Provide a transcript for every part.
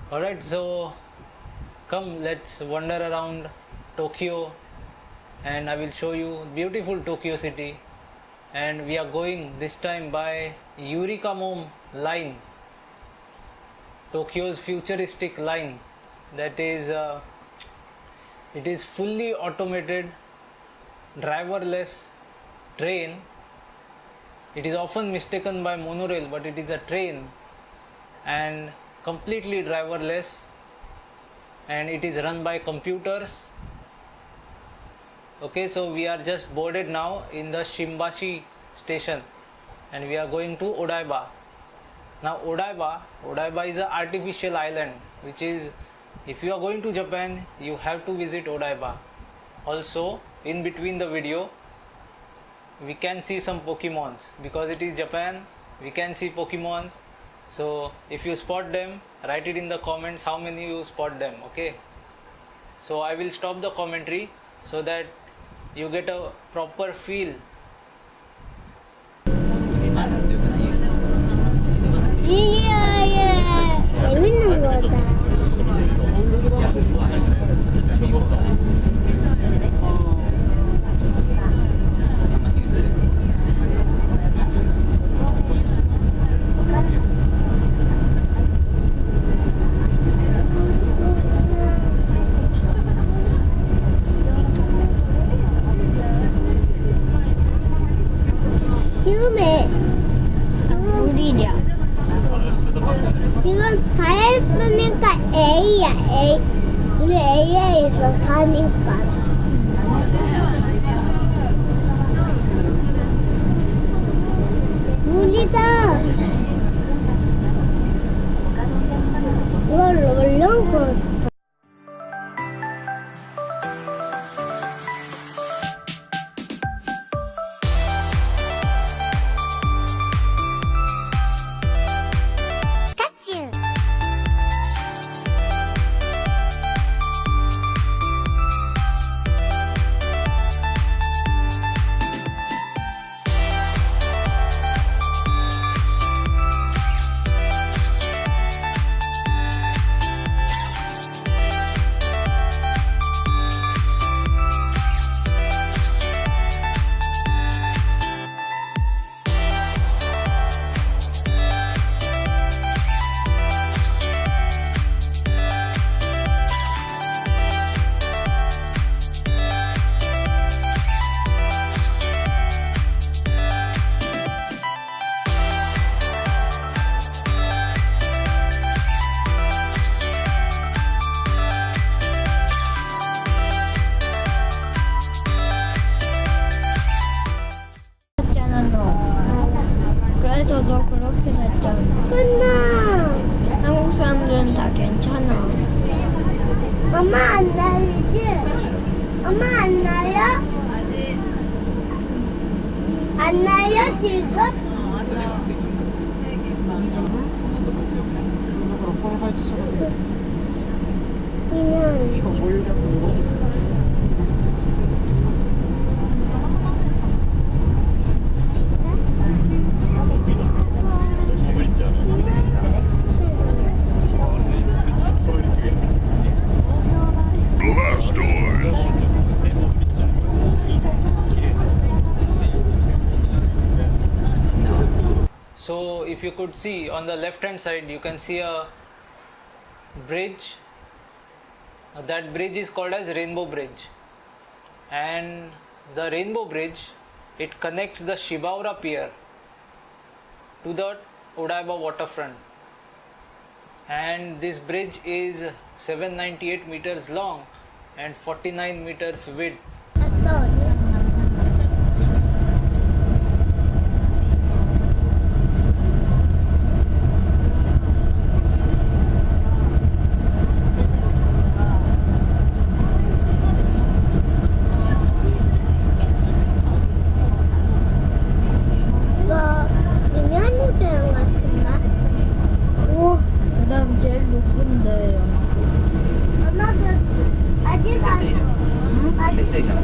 Alright, so come, let's wander around Tokyo and I will show you beautiful Tokyo city. And we are going this time by Yurikamome line, Tokyo's futuristic line. That is, it is fully automated, driverless train. It is often mistaken by monorail, but it is a train and completely driverless, and it is run by computers. Okay, so we are just boarded now in the Shimbashi station and we are going to Odaiba. Now Odaiba is an artificial island, which is, if you are going to Japan, you have to visit Odaiba. Also, in between the video, we can see some Pokemons, because it is Japan, we can see Pokemons. So if you spot them, write it in the comments how many you spot them. Okay, so I will stop the commentary so that you get a proper feel. 재밌는 거다. 지금 4 했으니까 A야, A. 우리 A에 있어, 4니까. 물이다. 이걸 올려고. 그래서 너 그렇게 됐잖아. 끝나. 한국 사람들은 다 괜찮아. 엄마 안 날리지? 엄마 안 날려? 아직. 안 날려 지금? 그냥. So if you could see on the left hand side, you can see a bridge. That bridge is called as Rainbow Bridge, and the Rainbow Bridge, it connects the Shibaura Pier to the Odaiba waterfront, and this bridge is 798 meters long and 49 meters width. 그다음 제일 높은데. 엄마 그 아직 안. 아직.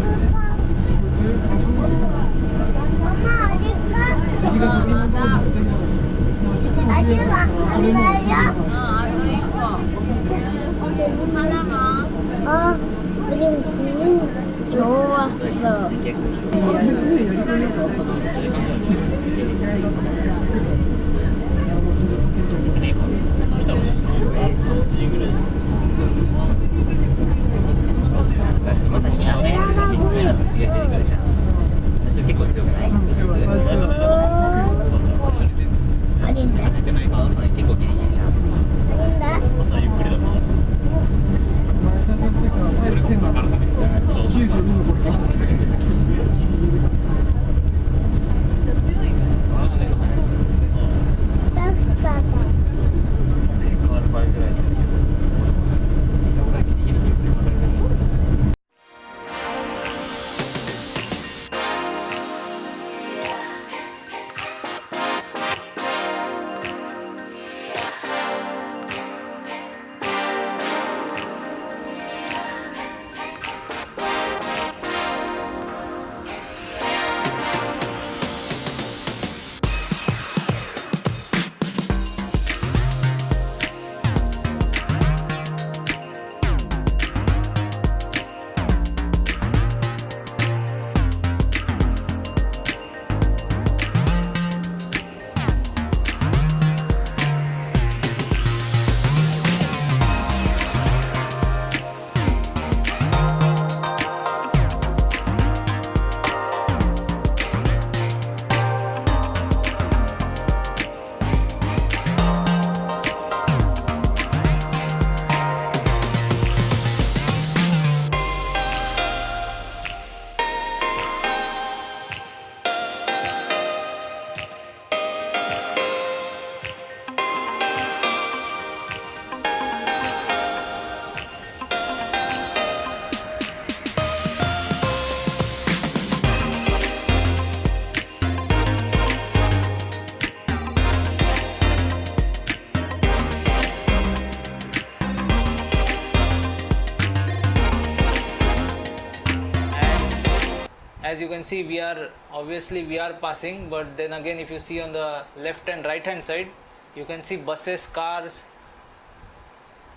as you can see, we are passing, but then again if you see on the left and right hand side, you can see buses, cars,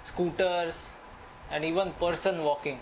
scooters and even person walking.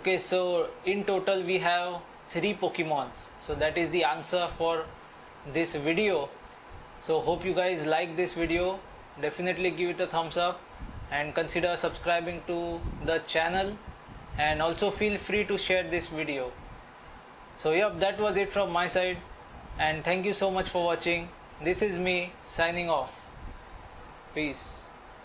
Okay, so in total we have 3 Pokemons. So that is the answer for this video. So hope you guys like this video. Definitely give it a thumbs up and consider subscribing to the channel, and also feel free to share this video. So yep, that was it from my side, and thank you so much for watching. This is me signing off. Peace.